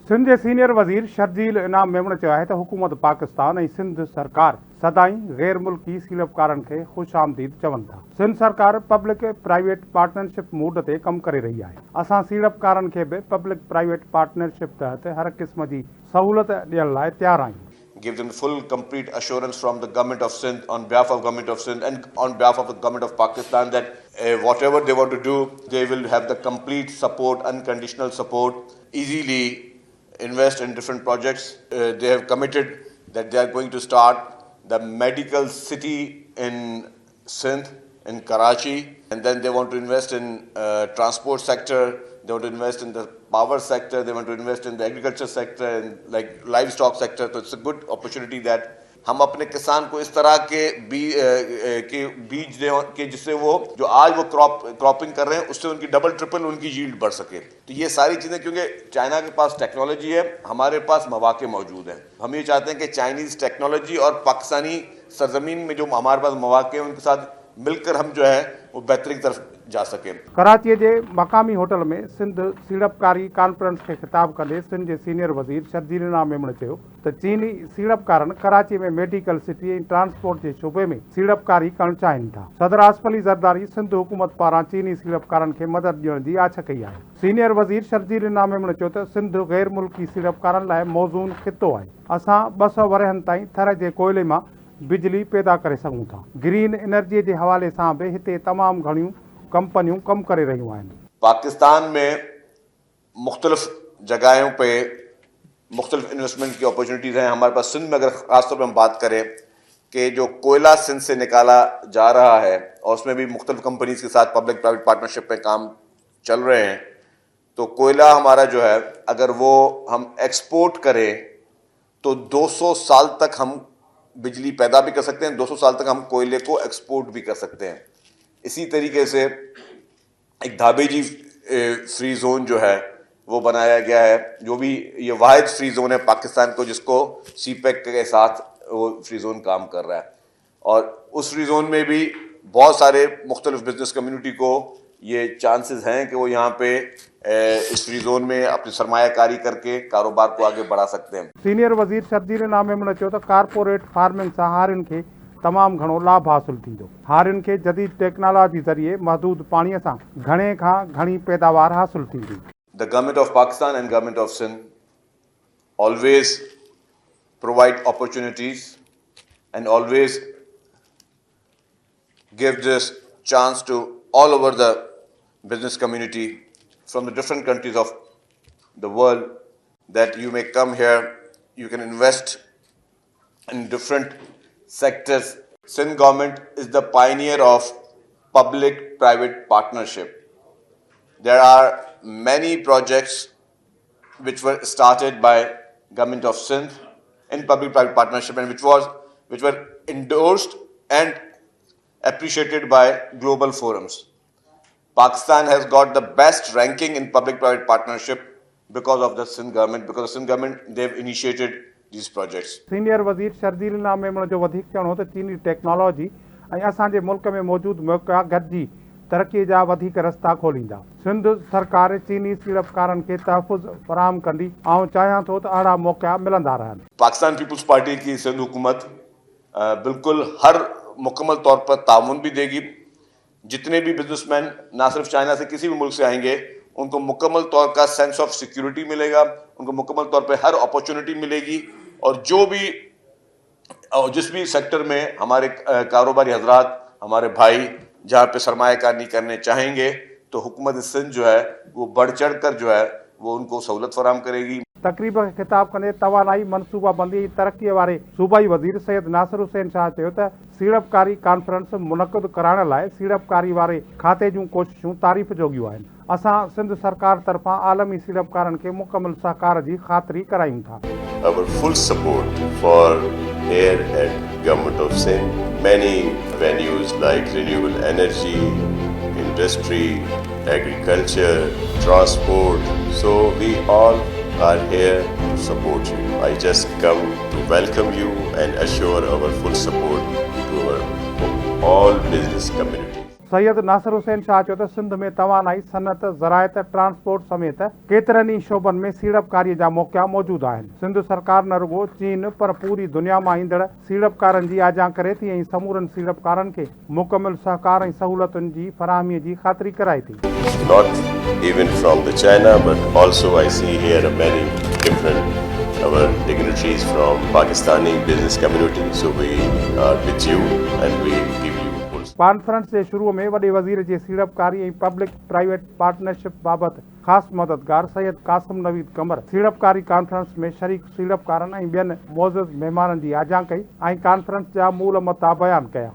सिंध जे senior वज़ीर शर्जील इनाम मेमण चयो आहे त हुकूमत पाकिस्तान ऐं सिंध सरकार सदाई गैर मुल्की सीड़पकारनि खे ख़ुश आमदीद चवनि था। सिंध सरकार पब्लिक प्राइवेट पार्टनरशिप मूड ते कमु करे रही आहे। असां सीड़पकारनि खे बि पब्लिक प्राइवेट पार्टनरशिप तहत हर क़िस्म जी सहूलियत ॾियण लाइ तयारु आहियूं। Give them full, complete assurance from the government of Sindh, on behalf of government of Sindh and on behalf of the government of Pakistan that whatever they want to do, they will have the complete support, unconditional support, easily invest in different projects. They have committed that they are going to start the medical city in Sindh, in Karachi, and then they want to invest in transport sector. They want to invest in the power sector, they want to invest in the agriculture sector and like livestock sector. So it's a good opportunity that हम अपने किसान को इस तरह के बीज दें कि जिससे वो जो आज वो क्रॉपिंग कर रहे हैं उससे उनकी डबल ट्रिपल उनकी यील्ड बढ़ सके। तो ये सारी चीज़ें, क्योंकि चाइना के पास टेक्नोलॉजी है, हमारे पास मौके मौजूद हैं। हम ये चाहते हैं कि चाइनीज़ टेक्नोलॉजी और पाकिस्तानी सरजमीन में जो हमारे पास मौके हैं उनके साथ मिलकर हम जो है वो बेहतरी की तरफ जा सके। कराची के मकामी होटल में सिंध सीड़पकारी कॉन्फ्रेंस के खिताब कंदे सिंध के सीनियर वज़ीर शर्जील इनाम मेमण चयो त चीनी सीड़पकारनि कराची में मेडिकल सिटी ऐं ट्रांसपोर्ट के शोबे में सीड़पकारी करण चाहिनि था। सदर आसिफ अली ज़रदारी सिंध हुकूमत पारां चीनी सीड़पकारनि खे मदद ॾियण जी आछ कई आहे। सीनियर वज़ीर शर्जील इनाम मेमण चयो त सिंध गैर मुल्की सीड़पकारनि लाइ मौज़ून खितो आहे। असां 200 वरहनि ताईं थर जे कोयले मां बिजली पैदा करे सघूं था। ग्रीन एनर्जी के हवाले से भी हिते तमाम घणियूं कंपनियूं कम करे रहियूं आहिनि। पाकिस्तान में मुख्तलिफ जगहों पे मुख्तलिफ इन्वेस्टमेंट की अपॉर्चुनिटीज़ हैं। हमारे पास सिंध में अगर ख़ासतौर पर हम बात करें कि जो कोयला सिंध से निकाला जा रहा है और उसमें भी मुख्तलिफ कंपनीज के साथ पब्लिक प्राइवेट पार्टनरशिप पे काम चल रहे हैं, तो कोयला हमारा जो है अगर वो हम एक्सपोर्ट करें तो 200 साल तक हम बिजली पैदा भी कर सकते हैं, 200 साल तक हम कोयले को एक्सपोर्ट भी कर सकते हैं। इसी तरीके से एक धाबेजी फ्री जोन जो है वो बनाया गया है, जो भी ये वाहिद फ्री जोन है पाकिस्तान को जिसको सीपेक के साथ वो फ्री जोन काम कर रहा है। और उस फ्री जोन में भी बहुत सारे मुख्तलिफ बिजनेस कम्युनिटी को ये चांसेस हैं कि वो यहाँ पे इस फ्री जोन में अपनी सरमायाकारी करके कारोबार को आगे बढ़ा सकते हैं। सीनियर वज़ीर शर्जील इनाम मेमण चयो त कारपोरेट फार्मिंग सां हारियुनि खे तमाम घणो लाभ हासिल थींदो। हारियुनि खे जदीद टेक्नोलॉजी ज़रिए महदूद पाणीअ सां घणे खां घणी पैदावार हासिल थींदी। The government of Pakistan and government of Sindh always provide opportunities and always give this chance to all over the business community from the different countries of the world that you may come here, you can invest in different sectors. Sindh government is the pioneer of public-private partnership. There are many projects which were started by government of Sindh in public-private partnership and which were endorsed and appreciated by global forums. Pakistan has got the best ranking in public-private partnership because of the Sindh government. Because of the Sindh government, they've initiated these projects. Senior वज़ीर शर्जील इनाम मेमण जो वधीक चवणो त चीनी technology ऐं असांजे मुल्क में मौजूद मौक़ा गॾिजी तरक़ी जा वधीक रस्ता खोलींदा। सिंध सरकार चीनी सीड़पकारनि खे तहफ़ुज़ फराहम कंदी। ऐं चाहियां थो त अहिड़ा मौक़ा मिलंदा रहनि। पाकिस्तान पीपुल्स पार्टी की सिंध हुकूमत बिल्कुल हर मुकम्मल तौर पर ताउन भी देगी। जितने भी बिजनेसमैन ना सिर्फ चाइना से किसी भी मुल्क से आएंगे उनको मुकम्मल तौर का सेंस ऑफ सिक्योरिटी मिलेगा, उनको मुकम्मल तौर पे हर अपॉर्चुनिटी मिलेगी। और जो भी जिस भी सेक्टर में हमारे कारोबारी हजरात हमारे भाई जहाँ पे सरमायाकारी करने चाहेंगे तो हुकूमत सिंध जो है वो बढ़ चढ़ कर जो है वो उनको सहूलत फराहम करेगी। तकरीब खे खिताब कंदे तवानाई मनसूबाबंदी तरक्की वारे सूबाई वज़ीर सैयद नासिर हुसैन शाह चयो त सीड़पकारी कॉन्फ्रेंस मुनक़िद कराइण लाइ सीड़पकारी वारे खाते जूं कोशिशूं तारीफ़ जोगियूं आहिनि। असां सिंध सरकार तरफ़ां आलमी सीड़पकारनि खे मुकमल सहकार जी ख़ातिरी करायूं था। Our full support for here at Government of Sindh, many venues like renewable energy, industry, agriculture, transport, so we all are here to support you. I just come to welcome you and assure our full support to our all business community. Syed Nasir Hussain Shah चयो त सिंध में तवानाई, Sanat, ज़रायत, transport समेत केतिरनि ई शोबनि में सीड़पकारीअ जा मौक़िया मौजूदु आहिनि। सिंध सरकार न रुगो चीन पर पूरी दुनिया मां ईंदड़ सीड़पकारनि जी आजा करे थी ऐं समूरनि सीड़पकारनि खे मुकमिल सहकार ऐं सहूलतुनि जी फराहमीअ जी ख़ातिरी कराए थी। Not even from the China, but also I see here many different our dignitaries from Pakistani business community. So we are with you and we give you full support. Conference जे शुरू में वॾे वज़ीर जे सीड़पकारी ऐं पब्लिक प्राइवेट पार्टनरशिप बाबति ख़ासि मददगार सैयद कासिम नवीद कमर सीड़पकारी कॉन्फ्रेंस में शरीक सीड़पकारनि ऐं ॿियनि मोज़ज़ महिमाननि जी आजा कई ऐं कॉन्फ्रेंस जा मूल मता बयानु कया।